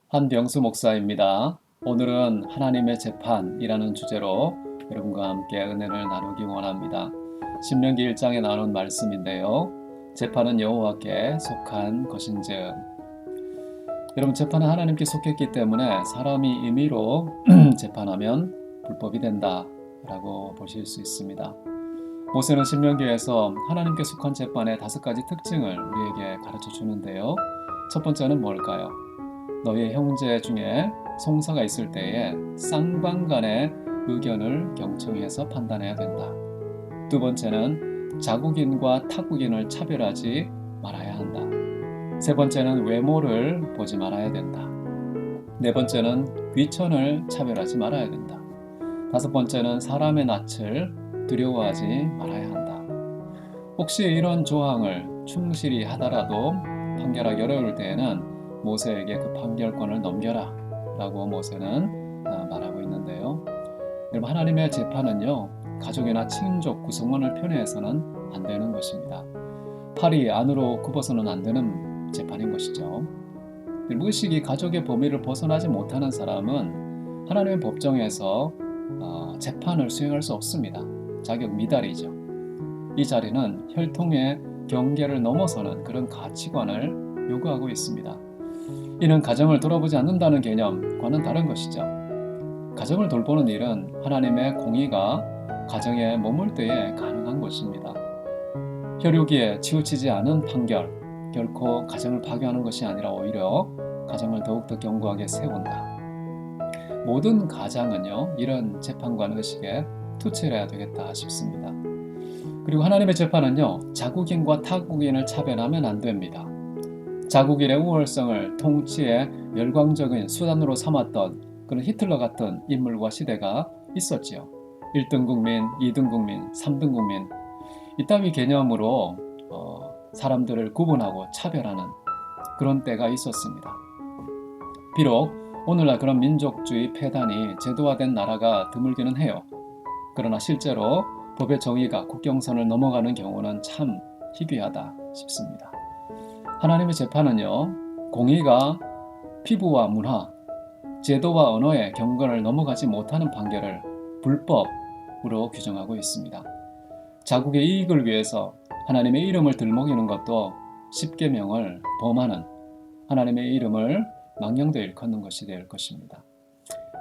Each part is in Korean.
한병수 목사입니다. 오늘은 하나님의 재판이라는 주제로 여러분과 함께 은혜를 나누기 원합니다. 신명기 1장에 나눈 말씀인데요. 재판은 여호와께 속한 것인즉. 여러분, 재판은 하나님께 속했기 때문에 사람이 임의로 재판하면 불법이 된다라고 보실 수 있습니다. 모세는 신명기에서 하나님께 속한 재판의 5가지 특징을 우리에게 가르쳐 주는데요. 첫 번째는 뭘까요? 너희 형제 중에 송사가 있을 때에 쌍방 간의 의견을 경청해서 판단해야 된다. 두 번째는 자국인과 타국인을 차별하지 말아야 한다. 세 번째는 외모를 보지 말아야 된다. 네 번째는 귀천을 차별하지 말아야 된다. 다섯 번째는 사람의 낯을 두려워하지 말아야 한다. 혹시 이런 조항을 충실히 하더라도 판결하기 어려울 때에는 모세에게 그 판결권을 넘겨라 라고 모세는 말하고 있는데요. 여러분, 하나님의 재판은요, 가족이나 친족 구성원을 편애해서는 안 되는 것입니다. 팔이 안으로 굽어서는 안 되는 재판인 것이죠. 무의식이 가족의 범위를 벗어나지 못하는 사람은 하나님의 법정에서 재판을 수행할 수 없습니다. 자격 미달이죠. 이 자리는 혈통의 경계를 넘어서는 그런 가치관을 요구하고 있습니다. 이는 가정을 돌아보지 않는다는 개념과는 다른 것이죠. 가정을 돌보는 일은 하나님의 공의가 가정에 머물 때에 가능한 것입니다. 혈육에 치우치지 않은 판결, 결코 가정을 파괴하는 것이 아니라 오히려 가정을 더욱더 견고하게 세운다. 모든 가장은요, 이런 재판관 의식에 투철해야 되겠다 싶습니다. 그리고 하나님의 재판은요, 자국인과 타국인을 차별하면 안 됩니다. 자국인의 우월성을 통치의 열광적인 수단으로 삼았던 그런 히틀러 같은 인물과 시대가 있었지요. 1등 국민, 2등 국민, 3등 국민, 이따위 개념으로 사람들을 구분하고 차별하는 그런 때가 있었습니다. 비록 오늘날 그런 민족주의 폐단이 제도화된 나라가 드물기는 해요. 그러나 실제로 법의 정의가 국경선을 넘어가는 경우는 참 희귀하다 싶습니다. 하나님의 재판은요, 공의가 피부와 문화, 제도와 언어의 경건을 넘어가지 못하는 판결을 불법으로 규정하고 있습니다. 자국의 이익을 위해서 하나님의 이름을 들먹이는 것도 십계명을 범하는, 하나님의 이름을 망령되이 일컫는 것이 될 것입니다.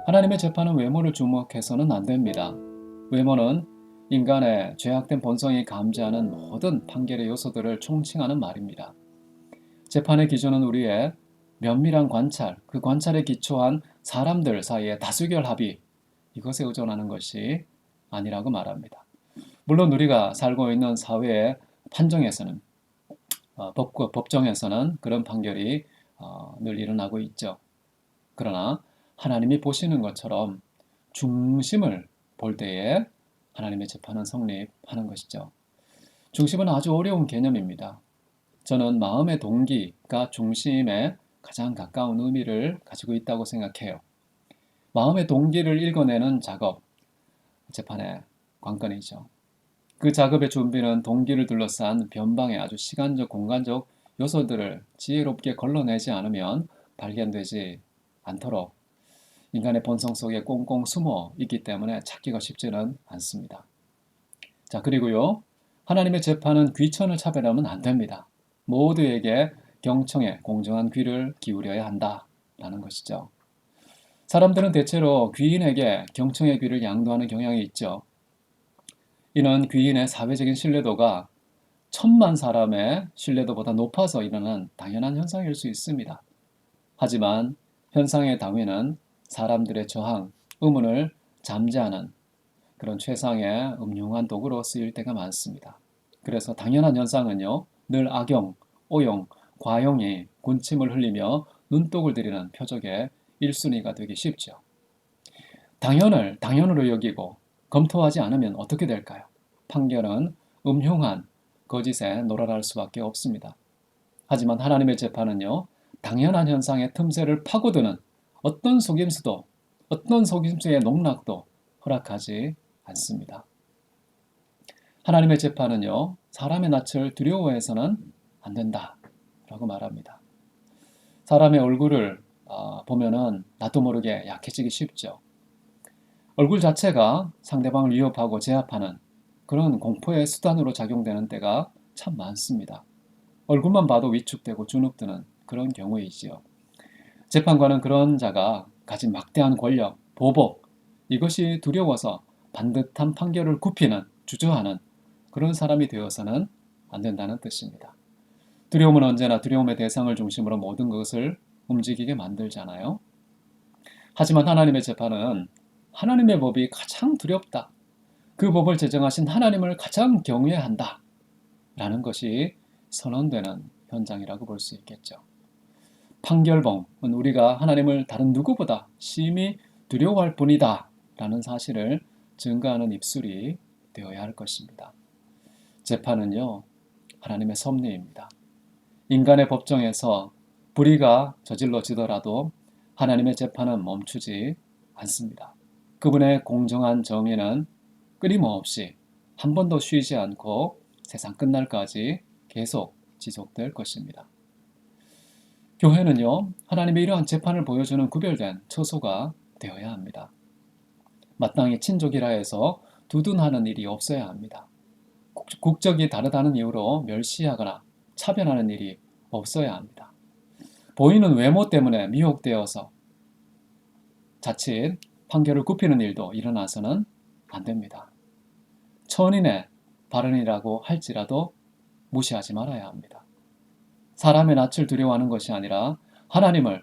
하나님의 재판은 외모를 주목해서는 안 됩니다. 외모는 인간의 죄악된 본성이 감지하는 모든 판결의 요소들을 총칭하는 말입니다. 재판의 기준은 우리의 면밀한 관찰, 그 관찰에 기초한 사람들 사이의 다수결 합의, 이것에 의존하는 것이 아니라고 말합니다. 물론 우리가 살고 있는 사회의 판정에서는, 법정에서는 그런 판결이 늘 일어나고 있죠. 그러나 하나님이 보시는 것처럼 중심을 볼 때에 하나님의 재판은 성립하는 것이죠. 중심은 아주 어려운 개념입니다. 저는 마음의 동기가 중심에 가장 가까운 의미를 가지고 있다고 생각해요. 마음의 동기를 읽어내는 작업, 재판의 관건이죠. 그 작업의 준비는 동기를 둘러싼 변방의 아주 시간적, 공간적 요소들을 지혜롭게 걸러내지 않으면 발견되지 않도록 인간의 본성 속에 꽁꽁 숨어 있기 때문에 찾기가 쉽지는 않습니다. 자, 그리고요, 하나님의 재판은 귀천을 차별하면 안 됩니다. 모두에게 경청에 공정한 귀를 기울여야 한다라는 것이죠. 사람들은 대체로 귀인에게 경청의 귀를 양도하는 경향이 있죠. 이는 귀인의 사회적인 신뢰도가 천만 사람의 신뢰도보다 높아서 일어난 당연한 현상일 수 있습니다. 하지만 현상의 당위는 사람들의 저항, 의문을 잠재하는 그런 최상의 음흉한 도구로 쓰일 때가 많습니다. 그래서 당연한 현상은요, 늘 악용, 오용, 과용이 군침을 흘리며 눈독을 들이는 표적의 1순위가 되기 쉽죠. 당연을 당연으로 여기고 검토하지 않으면 어떻게 될까요? 판결은 음흉한 거짓에 놀아날 수밖에 없습니다. 하지만 하나님의 재판은요, 당연한 현상의 틈새를 파고드는 어떤 속임수도, 어떤 속임수의 농락도 허락하지 않습니다. 하나님의 재판은요, 사람의 낯을 두려워해서는 안 된다 라고 말합니다. 사람의 얼굴을 보면은 나도 모르게 약해지기 쉽죠. 얼굴 자체가 상대방을 위협하고 제압하는 그런 공포의 수단으로 작용되는 때가 참 많습니다. 얼굴만 봐도 위축되고 주눅드는 그런 경우이지요. 재판관은 그런 자가 가진 막대한 권력, 보복, 이것이 두려워서 반듯한 판결을 굽히는, 주저하는 그런 사람이 되어서는 안 된다는 뜻입니다. 두려움은 언제나 두려움의 대상을 중심으로 모든 것을 움직이게 만들잖아요. 하지만 하나님의 재판은 하나님의 법이 가장 두렵다. 그 법을 제정하신 하나님을 가장 경외한다. 라는 것이 선언되는 현장이라고 볼 수 있겠죠. 판결봉은 우리가 하나님을 다른 누구보다 심히 두려워할 뿐이다. 라는 사실을 증거하는 입술이 되어야 할 것입니다. 재판은요, 하나님의 섭리입니다. 인간의 법정에서 불의가 저질러지더라도 하나님의 재판은 멈추지 않습니다. 그분의 공정한 정의는 끊임없이 한 번도 쉬지 않고 세상 끝날까지 계속 지속될 것입니다. 교회는요, 하나님의 이러한 재판을 보여주는 구별된 처소가 되어야 합니다. 마땅히 친족이라 해서 두둔하는 일이 없어야 합니다. 국적이 다르다는 이유로 멸시하거나 차별하는 일이 없어야 합니다. 보이는 외모 때문에 미혹되어서 자칫 판결을 굽히는 일도 일어나서는 안 됩니다. 천인의 발언이라고 할지라도 무시하지 말아야 합니다. 사람의 낯을 두려워하는 것이 아니라 하나님을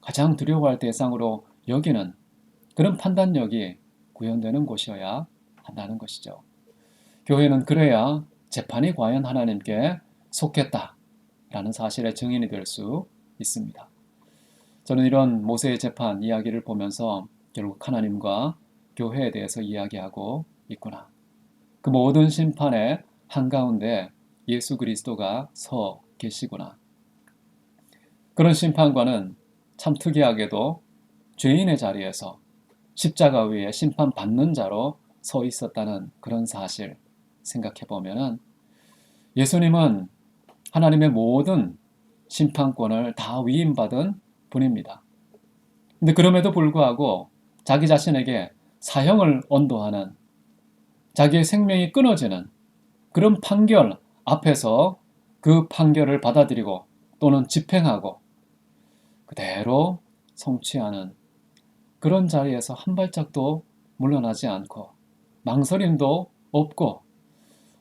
가장 두려워할 대상으로 여기는 그런 판단력이 구현되는 곳이어야 한다는 것이죠. 교회는 그래야 재판이 과연 하나님께 속했다라는 사실의 증인이 될 수 있습니다. 저는 이런 모세의 재판 이야기를 보면서 결국 하나님과 교회에 대해서 이야기하고 있구나. 그 모든 심판의 한가운데 예수 그리스도가 서 계시구나. 그런 심판관은 참 특이하게도 죄인의 자리에서 십자가 위에 심판받는 자로 서 있었다는 그런 사실 생각해보면 예수님은 하나님의 모든 심판권을 다 위임받은 분입니다. 근데 그럼에도 불구하고 자기 자신에게 사형을 언도하는 자기의 생명이 끊어지는 그런 판결 앞에서 그 판결을 받아들이고 또는 집행하고 그대로 성취하는 그런 자리에서 한 발짝도 물러나지 않고 망설임도 없고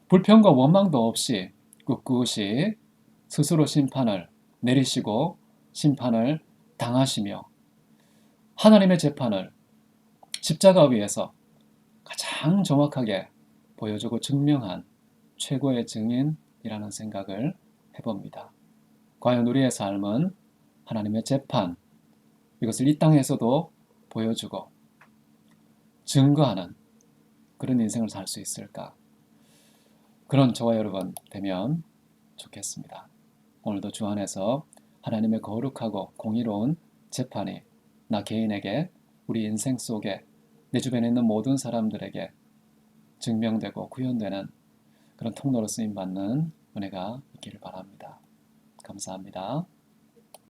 불평과 원망도 없이 꿋꿋이 스스로 심판을 내리시고 심판을 당하시며 하나님의 재판을 십자가 위에서 가장 정확하게 보여주고 증명한 최고의 증인이라는 생각을 해봅니다. 과연 우리의 삶은 하나님의 재판, 이것을 이 땅에서도 보여주고 증거하는 그런 인생을 살 수 있을까? 그런 저와 여러분 되면 좋겠습니다. 오늘도 주 안에서 하나님의 거룩하고 공의로운 재판이 나 개인에게 우리 인생 속에 내 주변에 있는 모든 사람들에게 증명되고 구현되는 그런 통로로 쓰임받는 은혜가 있기를 바랍니다. 감사합니다.